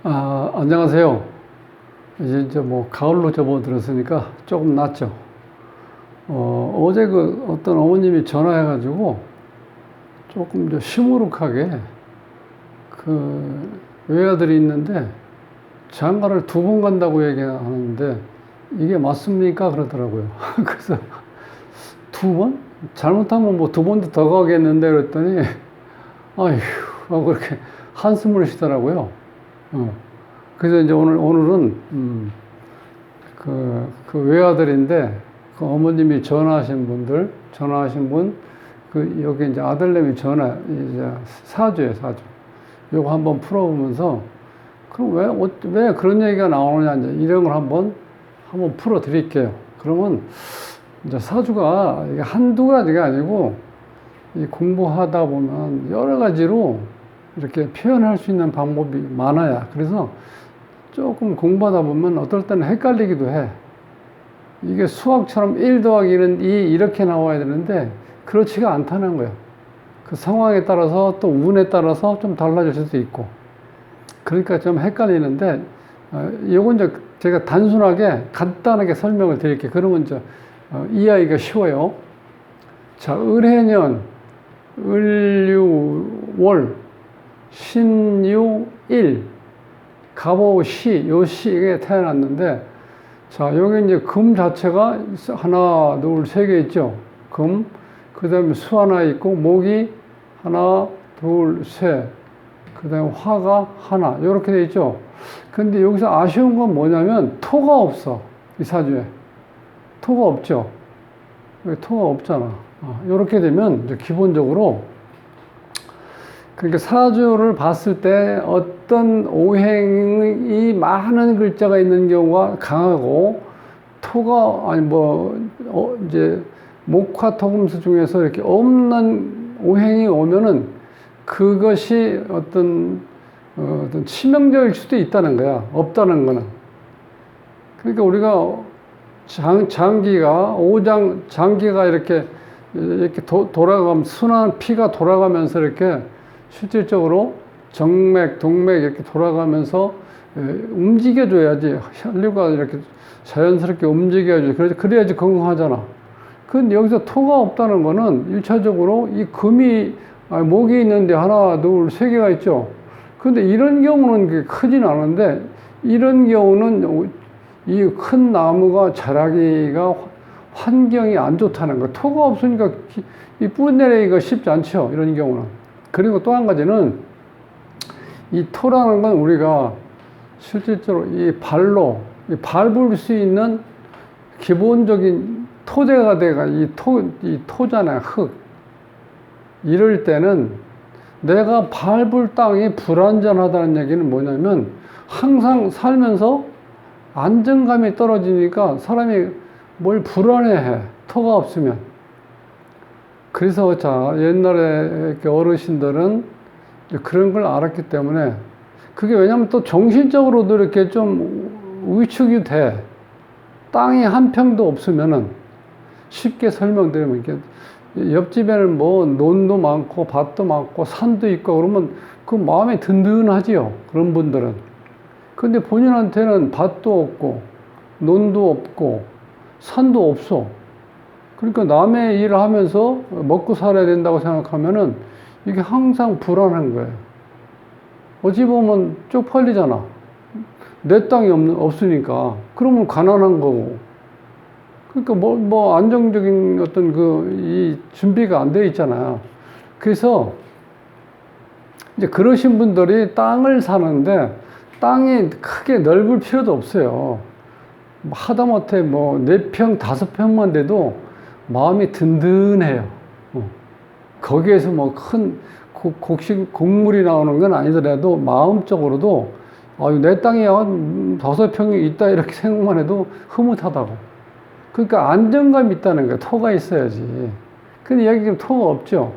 안녕하세요. 이제 뭐 가을로 접어들었으니까 조금 낫죠. 어제 그 어떤 어머님이 전화해가지고 조금 좀 시무룩하게 그 외아들이 있는데 장가를 2번 간다고 얘기하는데 이게 맞습니까? 그러더라고요. 그래서 2번? 잘못하면 뭐 2번도 더 가겠는데 그랬더니 아휴 하고 그렇게 한숨을 쉬더라고요. 그래서 이제 오늘은, 그 외아들인데, 그 어머님이 전화하신 분, 여기 이제 아들내미 이제 사주예요, 사주. 요거 한번 풀어보면서, 그럼 왜 그런 얘기가 나오느냐, 이제 이런 걸 한번 풀어 드릴게요. 그러면, 이제 사주가 이게 한두 가지가 아니고, 이 공부하다 보면 여러 가지로 이렇게 표현할 수 있는 방법이 많아요. 그래서 조금 공부하다 보면 어떨 때는 헷갈리기도 해. 이게 수학처럼 1 더하기 1은 2 이렇게 나와야 되는데 그렇지가 않다는 거예요. 그 상황에 따라서 또 운에 따라서 좀 달라질 수도 있고. 그러니까 좀 헷갈리는데 요건 이제 제가 단순하게 간단하게 설명을 드릴게요. 그러면 이제 이해하기가 쉬워요. 자, 을해년, 을유월, 신유일, 갑오시, 요 시에 태어났는데, 자, 여기 이제 금 자체가 하나, 둘, 3개 있죠. 금, 그 다음에 수 하나 있고, 목이 하나, 둘, 셋, 그 다음에 화가 하나, 요렇게 돼 있죠. 근데 여기서 아쉬운 건 뭐냐면, 토가 없어. 이 사주에. 토가 없죠. 여기 토가 없잖아. 요렇게 되면, 이제 기본적으로, 그러니까 사주를 봤을 때 어떤 오행이 많은 글자가 있는 경우가 강하고 토가 이제 목화토금수 중에서 이렇게 없는 오행이 오면은 그것이 어떤 치명적일 수도 있다는 거야. 없다는 거는. 그러니까 우리가 장기가 이렇게 돌아가면 순환 피가 돌아가면서 이렇게 실질적으로 정맥, 동맥 이렇게 돌아가면서 움직여줘야지. 혈류가 이렇게 자연스럽게 움직여야지. 그래야지 건강하잖아. 근데 여기서 토가 없다는 거는 1차적으로 이 목이 있는데 하나, 둘, 3개가 있죠. 근데 이런 경우는 크진 않은데 이런 경우는 이 큰 나무가 자라기가 환경이 안 좋다는 거. 토가 없으니까 이 뿌내리기가 쉽지 않죠. 이런 경우는. 그리고 또 한 가지는 이 토라는 건 우리가 실질적으로 이 밟을 수 있는 기본적인 토대가 이 토잖아요. 흙. 이럴 때는 내가 밟을 땅이 불안전하다는 얘기는 뭐냐면 항상 살면서 안정감이 떨어지니까 사람이 뭘 불안해해. 토가 없으면. 그래서 자, 옛날에 어르신들은 그런 걸 알았기 때문에 그게 왜냐면 또 정신적으로도 이렇게 좀 위축이 돼. 땅이 한 평도 없으면은 쉽게 설명드리면 이렇게 옆집에는 뭐 논도 많고 밭도 많고 산도 있고 그러면 그 마음이 든든하지요. 그런 분들은. 근데 본인한테는 밭도 없고 논도 없고 산도 없어. 그러니까 남의 일을 하면서 먹고 살아야 된다고 생각하면은 이게 항상 불안한 거예요. 어찌 보면 쪽팔리잖아. 내 땅이 없으니까. 그러면 가난한 거고. 그러니까 뭐 안정적인 어떤 이 준비가 안 돼 있잖아요. 그래서 이제 그러신 분들이 땅을 사는데 땅이 크게 넓을 필요도 없어요. 하다못해 4평, 5평만 돼도 마음이 든든해요. 거기에서 큰 곡물이 나오는 건 아니더라도 마음적으로도 내 땅에 한 5평이 있다 이렇게 생각만 해도 흐뭇하다고. 그러니까 안정감이 있다는 거예요. 토가 있어야지. 근데 여기 지금 토가 없죠.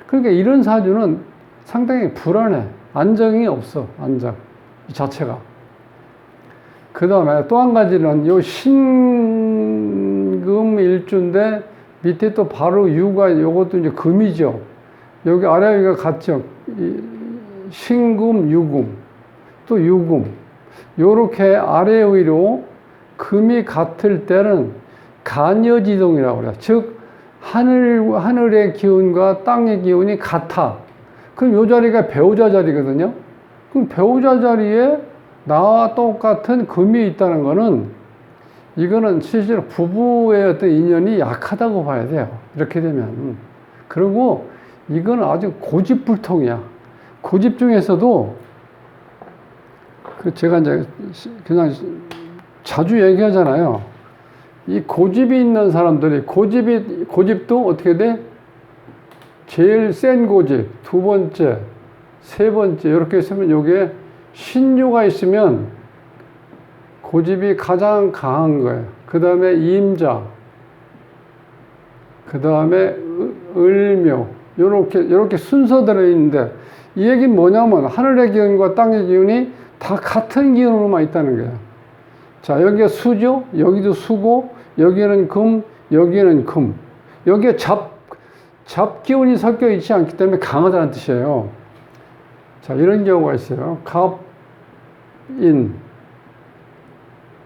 그러니까 이런 사주는 상당히 불안해. 안정이 없어. 안정 이 자체가. 그 다음에 또 한 가지는 요 신금 일주인데 밑에 또 바로 유가 요것도 이제 금이죠. 여기 아래 위가 같죠. 신금, 유금. 또 유금. 요렇게 아래 위로 금이 같을 때는 간여지동이라고 그래요. 즉, 하늘의 기운과 땅의 기운이 같아. 그럼 요 자리가 배우자 자리거든요. 그럼 배우자 자리에 나와 똑같은 금이 있다는 거는 이거는 실제로 부부의 어떤 인연이 약하다고 봐야 돼요. 이렇게 되면. 그리고 이건 아주 고집불통이야. 고집 중에서도 제가 이제 그냥 자주 얘기하잖아요. 이 고집이 있는 사람들이 고집도 어떻게 돼? 제일 센 고집, 두 번째, 세 번째 이렇게 있으면 요게 신유가 있으면 고집이 가장 강한 거예요. 그 다음에 임자, 그 다음에 을묘 요렇게 순서대로 있는데 이 얘기는 뭐냐면 하늘의 기운과 땅의 기운이 다 같은 기운으로만 있다는 거예요. 자, 여기가 수죠? 여기도 수고, 여기는 금, 여기는 금. 여기에 잡기운이 섞여 있지 않기 때문에 강하다는 뜻이에요. 자, 이런 경우가 있어요. 갑인.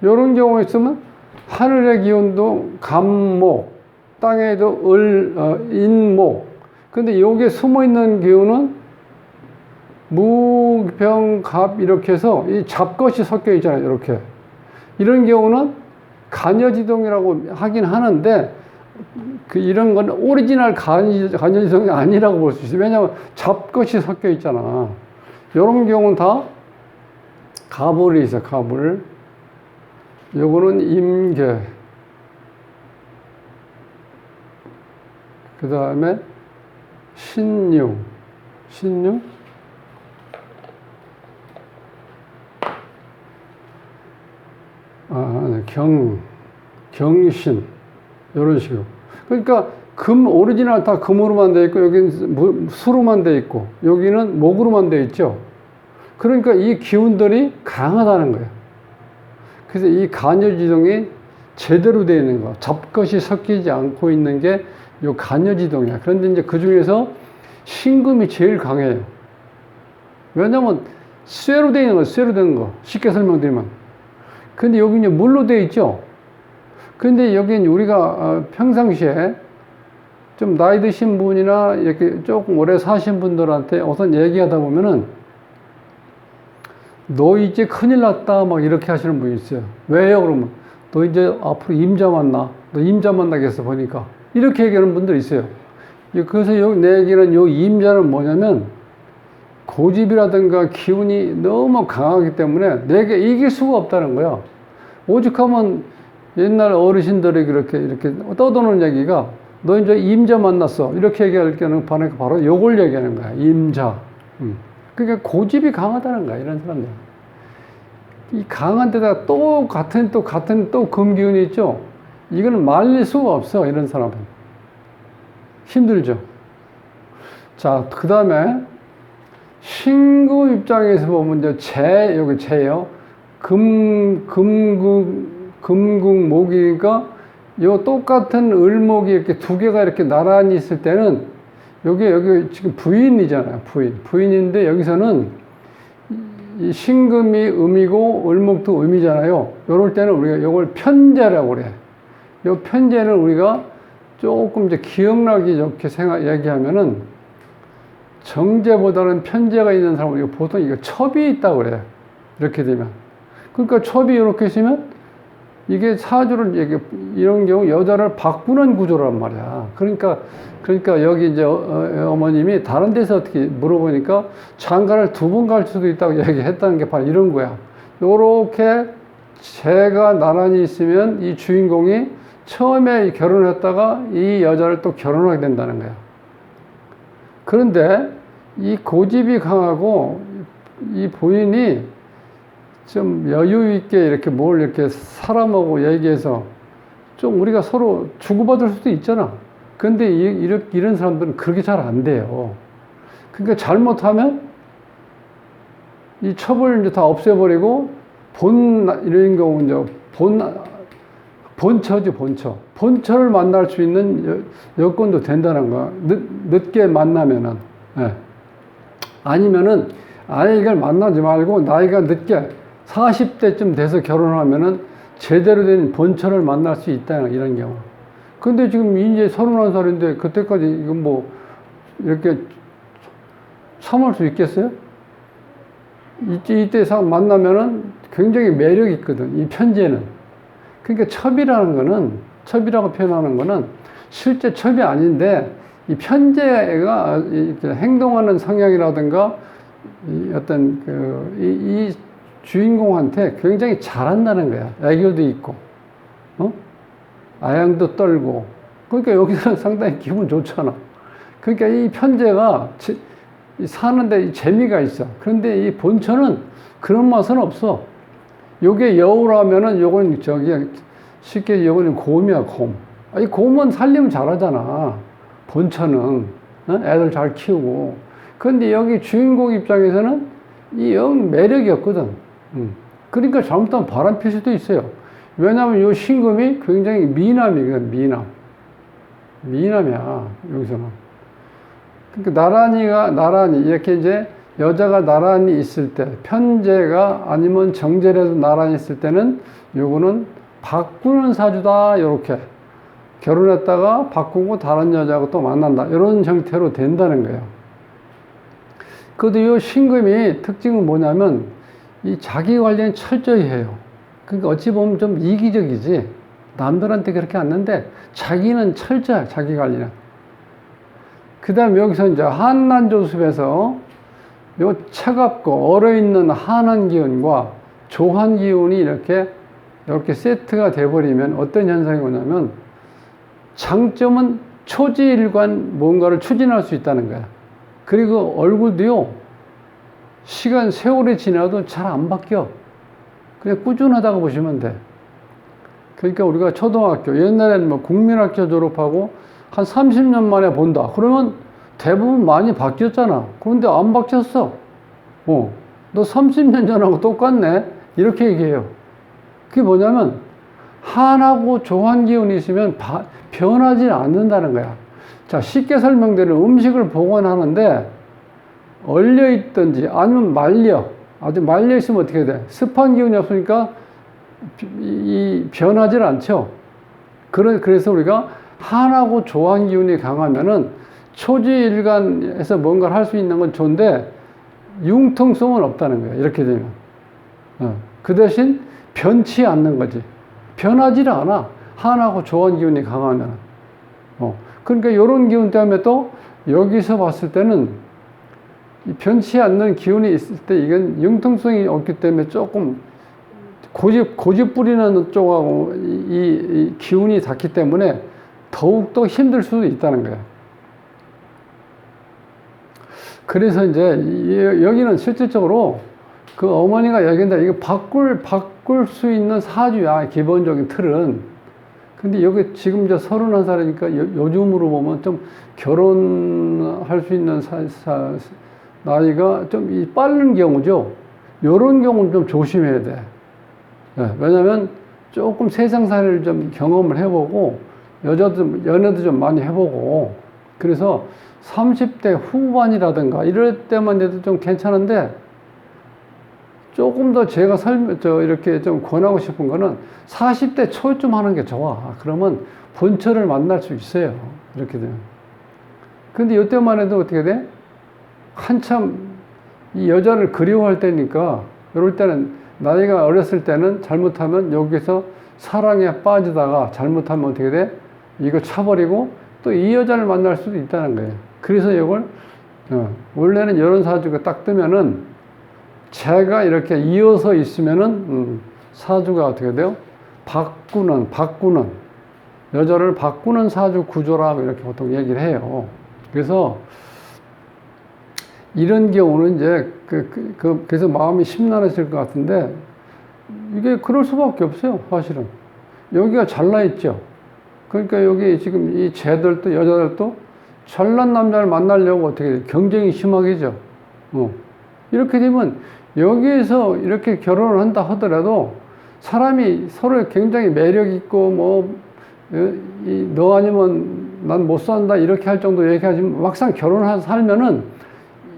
이런 경우가 있으면 하늘의 기운도 갑목, 땅에도 인목. 근데 여기에 숨어 있는 기운은 무병갑 이렇게 해서 이 잡것이 섞여 있잖아요. 이렇게. 이런 경우는 간여지동이라고 하긴 하는데 이런 건 오리지널 간여지동이 아니라고 볼 수 있어요. 왜냐하면 잡것이 섞여 있잖아. 이런 경우는 다 가불이 있어요. 가불. 요거는 임계. 그 다음에 신유. 경신. 이런 식으로. 그러니까 오리지널 다 금으로만 되어 있고, 여기는 수로만 되어 있고, 여기는 목으로만 되어 있죠. 그러니까 이 기운들이 강하다는 거예요. 그래서 이 간여지동이 제대로 되어 있는 거, 잡것이 섞이지 않고 있는 게 요 간여지동이야. 그런데 이제 그 중에서 신금이 제일 강해요. 왜냐면 쇠로 되어 있는 거, 쇠로 된 거. 쉽게 설명드리면. 근데 여기 이제 물로 되어 있죠. 근데 여기는 우리가 평상시에 좀 나이 드신 분이나 이렇게 조금 오래 사신 분들한테 우선 얘기하다 보면은 너 이제 큰일 났다 막 이렇게 하시는 분이 있어요. 왜요? 그러면 너 이제 앞으로 임자 만나. 너 임자 만나겠어 보니까. 이렇게 얘기하는 분들이 있어요. 그래서 내 얘기는 요 임자는 뭐냐면 고집이라든가 기운이 너무 강하기 때문에 내게 이길 수가 없다는 거야. 오죽하면 옛날 어르신들이 이렇게 떠도는 얘기가 너 이제 임자 만났어. 이렇게 얘기할 때는 바로 요걸 얘기하는 거야. 임자. 그러니까 고집이 강하다는 거야. 이런 사람들. 이 강한 데다가 또 같은 금기운이 있죠. 이거는 말릴 수가 없어. 이런 사람은. 힘들죠. 자, 그 다음에 신금 입장에서 보면 이제 여기 재요. 금국목이니까 요 똑같은 을목이 이렇게 두 개가 이렇게 나란히 있을 때는 여기 지금 부인이잖아요. 부인인데 여기서는 이 신금이 음이고 을목도 음이잖아요. 요럴 때는 우리가 요걸 편재라고 그래. 요 편재는 우리가 조금 이제 기억나기 좋게 얘기하면은 정제보다는 편재가 있는 사람은 보통 이거 첩이 있다고 그래요. 이렇게 되면. 그러니까 첩이 이렇게 있으면 이게 사주를 이런 경우 여자를 바꾸는 구조란 말이야. 그러니까 여기 이제 어머님이 다른 데서 어떻게 물어보니까 장가를 2번 갈 수도 있다고 얘기했다는 게 바로 이런 거야. 요렇게 재가 나란히 있으면 이 주인공이 처음에 결혼을 했다가 이 여자를 또 결혼하게 된다는 거야. 그런데 이 고집이 강하고 이 본인이 좀 여유 있게 이렇게 뭘 이렇게 사람하고 얘기해서 좀 우리가 서로 주고받을 수도 있잖아. 근데 이런 사람들은 그렇게 잘 안 돼요. 그러니까 잘못하면 이 첩을 이제 다 없애버리고 이런 경우 이제 본처죠, 본처. 본처를 만날 수 있는 여건도 된다는 거야. 늦게 만나면은. 예. 아니면은 아예 이걸 만나지 말고 나이가 늦게 40대쯤 돼서 결혼하면은 제대로 된 본처를 만날 수 있다, 이런 경우. 근데 지금 이제 31살인데 그때까지 이건 뭐 이렇게 참을 수 있겠어요? 이때 만나면은 굉장히 매력이 있거든, 이 편재는. 그러니까 첩이라고 표현하는 거는 실제 첩이 아닌데, 이 편재가 이렇게 행동하는 성향이라든가, 어떤 이 주인공한테 굉장히 잘한다는 거야. 애교도 있고, 아양도 떨고. 그러니까 여기서는 상당히 기분 좋잖아. 그러니까 이 편재가 사는데 재미가 있어. 그런데 이 본처는 그런 맛은 없어. 요게 여우라면은 요건 쉽게 요거는 곰이야, 곰. 이 곰은 살림 잘하잖아. 본처는. 애들 잘 키우고. 그런데 여기 주인공 입장에서는 이 영 매력이 없거든. 그러니까 잘못하면 바람 필 수도 있어요. 왜냐하면 요 신금이 굉장히 미남이거든, 미남이야, 여기서는. 그러니까 나란히, 이렇게 이제 여자가 나란히 있을 때, 편재가 아니면 정제라도 나란히 있을 때는 요거는 바꾸는 사주다, 요렇게. 결혼했다가 바꾸고 다른 여자하고 또 만난다, 이런 형태로 된다는 거예요. 그래도 요 신금이 특징은 뭐냐면, 이 자기 관리는 철저히 해요. 그러니까 어찌 보면 좀 이기적이지. 남들한테 그렇게 않는데, 자기는 철저해, 자기 관리는. 그 다음에 여기서 이제 한난조습에서 요 차갑고 얼어있는 한한 기운과 조한 기운이 이렇게 세트가 돼버리면 어떤 현상이 오냐면, 장점은 초지일관 뭔가를 추진할 수 있다는 거야. 그리고 얼굴도요, 세월이 지나도 잘 안 바뀌어. 그냥 꾸준하다고 보시면 돼. 그러니까 우리가 초등학교, 옛날에는 뭐 국민학교 졸업하고 한 30년 만에 본다. 그러면 대부분 많이 바뀌었잖아. 그런데 안 바뀌었어. 너 30년 전하고 똑같네. 이렇게 얘기해요. 그게 뭐냐면, 한하고 조한 기운이 있으면 변하지 않는다는 거야. 자, 쉽게 설명드리면 음식을 보관하는데, 얼려있든지 아니면 아주 말려있으면 어떻게 돼? 습한 기운이 없으니까 변하지 않죠. 그래서 우리가 한하고 조한 기운이 강하면은 초지일간에서 뭔가를 할 수 있는 건 좋은데 융통성은 없다는 거예요. 이렇게 되면. 그 대신 변치 않는 거지. 변하지를 않아. 한하고 조한 기운이 강하면. 그러니까 이런 기운 때문에 또 여기서 봤을 때는 변치 않는 기운이 있을 때 이건 융통성이 없기 때문에 조금 고집 부리는 쪽하고 이 기운이 닿기 때문에 더욱더 힘들 수도 있다는 거예요. 그래서 이제 여기는 실질적으로 그 어머니가 얘기한다. 이거 바꿀 수 있는 사주야, 기본적인 틀은. 근데 여기 지금 이제 31살이니까 요즘으로 보면 좀 결혼할 수 있는 나이가 좀 빠른 경우죠. 요런 경우는 좀 조심해야 돼. 왜냐면 조금 세상살이를 좀 경험을 해보고, 연애도 좀 많이 해보고, 그래서 30대 후반이라든가 이럴 때만 해도 좀 괜찮은데, 조금 더 제가 이렇게 좀 권하고 싶은 거는 40대 초쯤 하는 게 좋아. 그러면 본처를 만날 수 있어요. 이렇게 되면. 근데 이때만 해도 어떻게 돼? 한참 이 여자를 그리워할 때니까, 이럴 때는 나이가 어렸을 때는 잘못하면 여기서 사랑에 빠지다가 잘못하면 어떻게 돼? 이거 차버리고 또 이 여자를 만날 수도 있다는 거예요. 그래서 이걸, 원래는 이런 사주가 딱 뜨면은 제가 이렇게 이어서 있으면은, 사주가 어떻게 돼요? 바꾸는, 여자를 바꾸는 사주 구조라 이렇게 보통 얘기를 해요. 그래서 이런 경우는 이제 그래서 마음이 심란해질 것 같은데, 이게 그럴 수밖에 없어요, 사실은. 여기가 잘나 있죠. 그러니까 여기 지금 이 여자들도 잘난 남자를 만나려고 어떻게 돼요? 경쟁이 심하겠죠. 이렇게 되면 여기에서 이렇게 결혼을 한다 하더라도 사람이 서로 굉장히 매력 있고 너 아니면 난 못 산다 이렇게 할 정도 얘기하지만 막상 살면은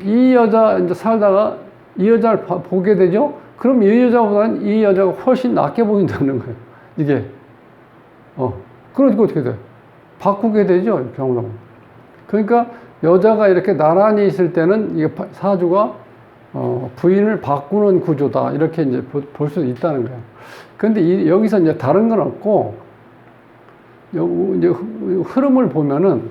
이 여자 이제 살다가 이 여자를 보게 되죠? 그럼 이 여자보다는 이 여자가 훨씬 낫게 보인다는 거예요. 이게. 그러니까 어떻게 돼? 바꾸게 되죠, 경우는. 그러니까 여자가 이렇게 나란히 있을 때는 이게 사주가 부인을 바꾸는 구조다. 이렇게 이제 볼 수 있다는 거예요. 근데 여기서 이제 다른 건 없고, 이제 흐름을 보면은,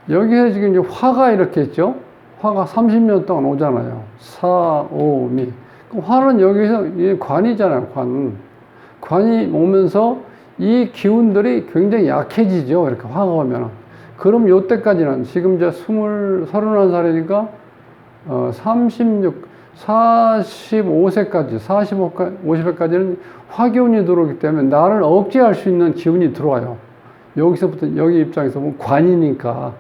여기서 지금 이제 화가 이렇게 있죠? 화가 30년 동안 오잖아요. 사, 오, 미. 화는 여기서 관이잖아요, 관. 관이 오면서 이 기운들이 굉장히 약해지죠. 이렇게 화가 오면. 그럼 요때까지는, 지금 이제 31살이니까, 45세까지, 50세까지는 화기운이 들어오기 때문에 나를 억제할 수 있는 기운이 들어와요. 여기서부터, 여기 입장에서 보면 관이니까.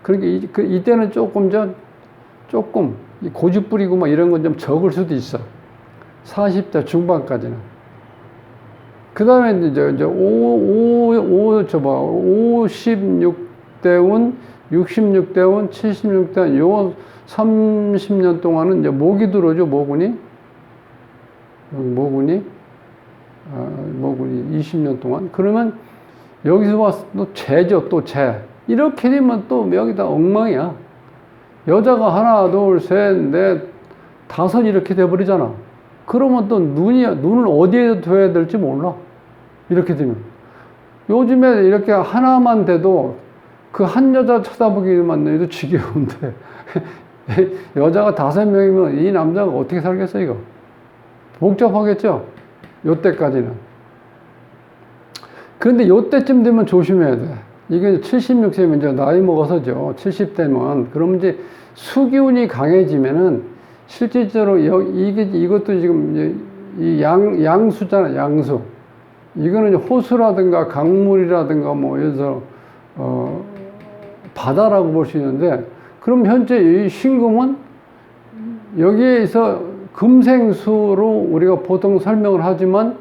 그러니까 이때는 조금 고집 부리고 막 이런 건 좀 적을 수도 있어. 40대 중반까지는. 그 다음에 이제 56대운, 66대운, 76대운, 요 30년 동안은 이제 목이 들어오죠, 모군이. 모군이 20년 동안. 그러면 여기서 와서 또 재죠, 또 재. 이렇게 되면 또 여기다 엉망이야. 여자가 하나, 둘, 셋, 넷, 다섯 이렇게 돼버리잖아. 그러면 또 눈을 어디에 둬야 될지 몰라. 이렇게 되면. 요즘에 이렇게 하나만 돼도 그 한 여자 쳐다보기만 해도 지겨운데. 여자가 5명이면 이 남자가 어떻게 살겠어, 이거? 복잡하겠죠? 요때까지는. 그런데 요때쯤 되면 조심해야 돼. 이게 76세면 이제 나이 먹어서죠. 70대면. 그러면 이제 수기운이 강해지면은 실질적으로 이것도 지금 이 양수잖아, 양수. 이거는 호수라든가 강물이라든가 뭐, 예를 들어서, 바다라고 볼 수 있는데, 그럼 현재 이 신금은 여기에서 금생수로 우리가 보통 설명을 하지만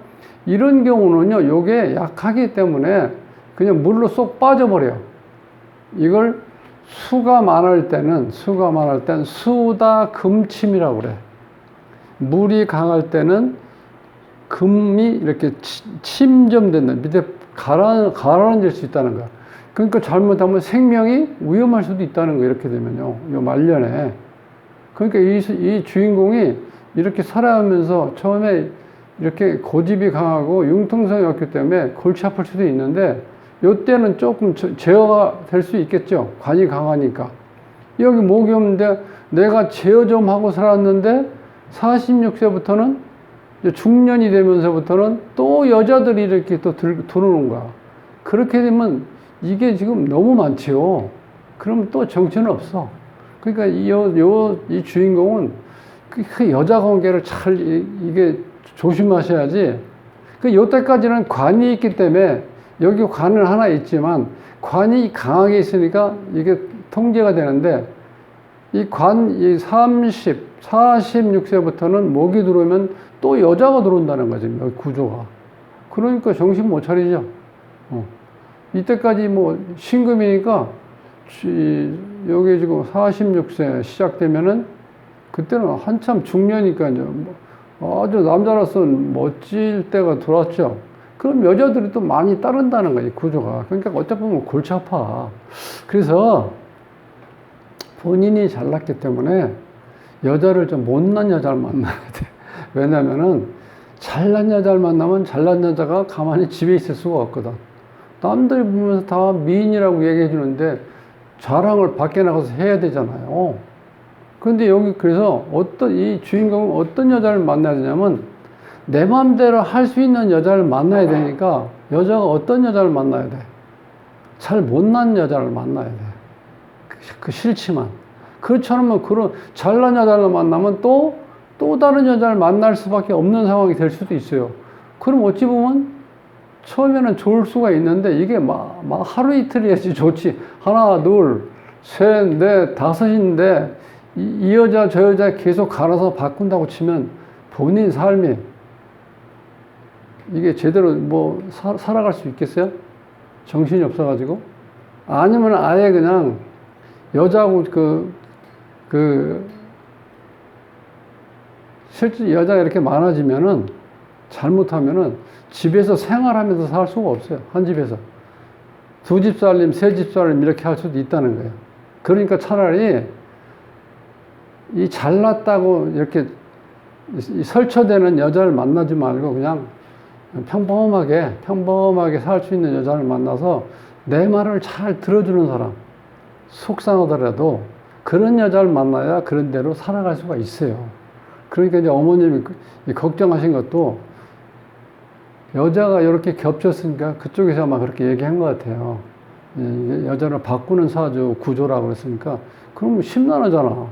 이런 경우는요, 요게 약하기 때문에 그냥 물로 쏙 빠져버려요. 이걸 수가 많을 때는 수다 금침이라고 그래. 물이 강할 때는 금이 이렇게 침점된다. 밑에 가라앉을 수 있다는 거야. 그러니까 잘못하면 생명이 위험할 수도 있다는 거, 이렇게 되면요. 요 말년에. 그러니까 이 주인공이 이렇게 살아가면서 처음에 이렇게 고집이 강하고 융통성이 없기 때문에 골치 아플 수도 있는데, 요때는 조금 제어가 될 수 있겠죠. 관이 강하니까. 여기 목이 없는데 내가 제어 좀 하고 살았는데 46세부터는 중년이 되면서부터는 또 여자들이 이렇게 또 들어오는 거야. 그렇게 되면 이게 지금 너무 많지요. 그럼 또 정체는 없어. 그러니까 이 주인공은 그 여자 관계를 잘 이게 조심하셔야지. 그 요때까지는 관이 있기 때문에 여기 관은 하나 있지만 관이 강하게 있으니까 이게 통제가 되는데, 이 46세부터는 목이 들어오면 또 여자가 들어온다는 거지, 여기 구조가. 그러니까 정신 못 차리죠. 이때까지 뭐 신금이니까 여기 지금 46세 시작되면은 그때는 한참 중년이니까 이제 아주 남자로서는 멋질 때가 들어왔죠. 그럼 여자들이 또 많이 따른다는 거지, 구조가. 그러니까 어찌 보면 골치 아파. 그래서 본인이 잘났기 때문에 여자를 좀 못난 여자를 만나야 돼. 왜냐면은 잘난 여자를 만나면 잘난 여자가 가만히 집에 있을 수가 없거든. 남들이 보면서 다 미인이라고 얘기해 주는데 자랑을 밖에 나가서 해야 되잖아요. 근데 여기 그래서 이 주인공은 어떤 여자를 만나야 되냐면 내 마음대로 할 수 있는 여자를 만나야 되니까 여자가 어떤 여자를 만나야 돼? 잘 못난 여자를 만나야 돼. 그 싫지만. 그렇지 않으면 그런 잘난 여자를 만나면 또 다른 여자를 만날 수밖에 없는 상황이 될 수도 있어요. 그럼 어찌 보면 처음에는 좋을 수가 있는데 이게 막 하루 이틀이야지 좋지. 하나, 둘, 셋, 넷, 다섯인데 이 여자 저 여자 계속 갈아서 바꾼다고 치면 본인 삶이 이게 제대로 뭐 살아갈 수 있겠어요? 정신이 없어가지고? 아니면 아예 그냥 여자하고 실제 여자가 이렇게 많아지면은 잘못하면은 집에서 생활하면서 살 수가 없어요. 한 집에서. 두 집 살림, 세 집 살림 이렇게 할 수도 있다는 거예요. 그러니까 차라리 이 잘났다고 이렇게 설쳐되는 여자를 만나지 말고 그냥 평범하게 살 수 있는 여자를 만나서 내 말을 잘 들어주는 사람, 속상하더라도 그런 여자를 만나야 그런 대로 살아갈 수가 있어요. 그러니까 이제 어머님이 걱정하신 것도 여자가 이렇게 겹쳤으니까 그쪽에서 아마 그렇게 얘기한 것 같아요. 여자를 바꾸는 사주 구조라고 그랬으니까 그럼 심란하잖아.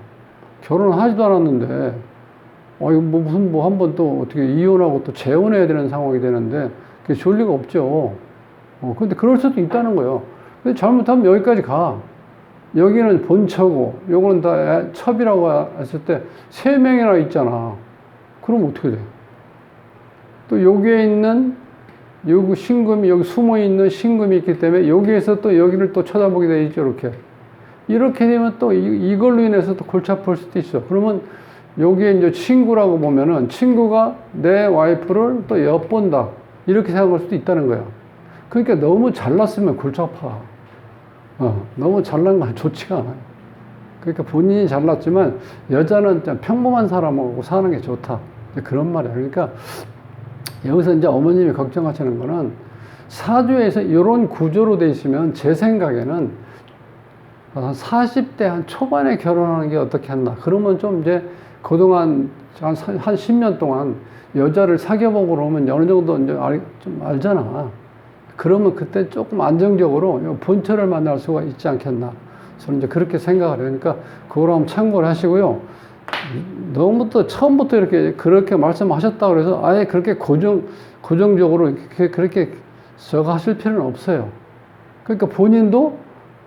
결혼하지도 않았는데 무슨 한 번 또 어떻게 이혼하고 또 재혼해야 되는 상황이 되는데 그게 좋을 리가 없죠. 근데 그럴 수도 있다는 거예요. 근데 잘못하면 여기까지 가. 여기는 본처고 요거는 다 첩이라고 했을 때 3명이나 있잖아. 그럼 어떻게 돼? 또 여기에 있는 여기 신금이 여기 숨어 있는 신금이 있기 때문에 여기에서 또 여기를 또 쳐다보게 돼 있죠. 이렇게 되면 또 이걸로 인해서 또 골치 아플 수도 있어. 그러면 여기에 이제 친구라고 보면은 친구가 내 와이프를 또 엿본다 이렇게 생각할 수도 있다는 거야. 그러니까 너무 잘났으면 골치 아파. 너무 잘난 건 좋지가 않아요. 그러니까 본인이 잘났지만 여자는 평범한 사람하고 사는 게 좋다. 그런 말이야. 그러니까 여기서 이제 어머님이 걱정하시는 거는 사주에서 이런 구조로 돼 있으면 제 생각에는 한 40대 한 초반에 결혼하는 게 어떻겠나. 그러면 좀 이제 그동안 한 10년 동안 여자를 사귀어보고 그러면 어느 정도 이제 좀 알잖아. 그러면 그때 조금 안정적으로 본처를 만날 수가 있지 않겠나. 저는 이제 그렇게 생각을 해요. 그러니까 그걸 한번 참고를 하시고요. 너무 또 처음부터 그렇게 말씀하셨다고 그래서 아예 그렇게 고정적으로 그렇게 저거 하실 필요는 없어요. 그러니까 본인도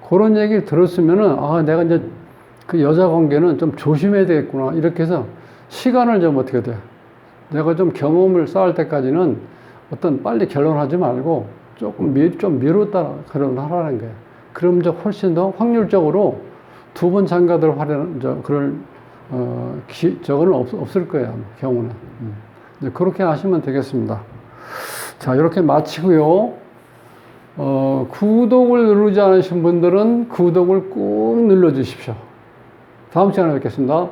그런 얘기를 들었으면은 내가 이제 그 여자 관계는 좀 조심해야 되겠구나. 이렇게 해서 시간을 좀 어떻게 돼. 내가 좀 경험을 쌓을 때까지는 빨리 결혼하지 말고 조금 미뤘다 결혼하라는 거예요. 그럼 이제 훨씬 더 확률적으로 두 번 장가들 그럴 저거는 없을 거예요. 경우는. 이제 그렇게 하시면 되겠습니다. 자, 이렇게 마치고요. 구독을 누르지 않으신 분들은 구독을 꾹 눌러 주십시오. 다음 시간에 뵙겠습니다.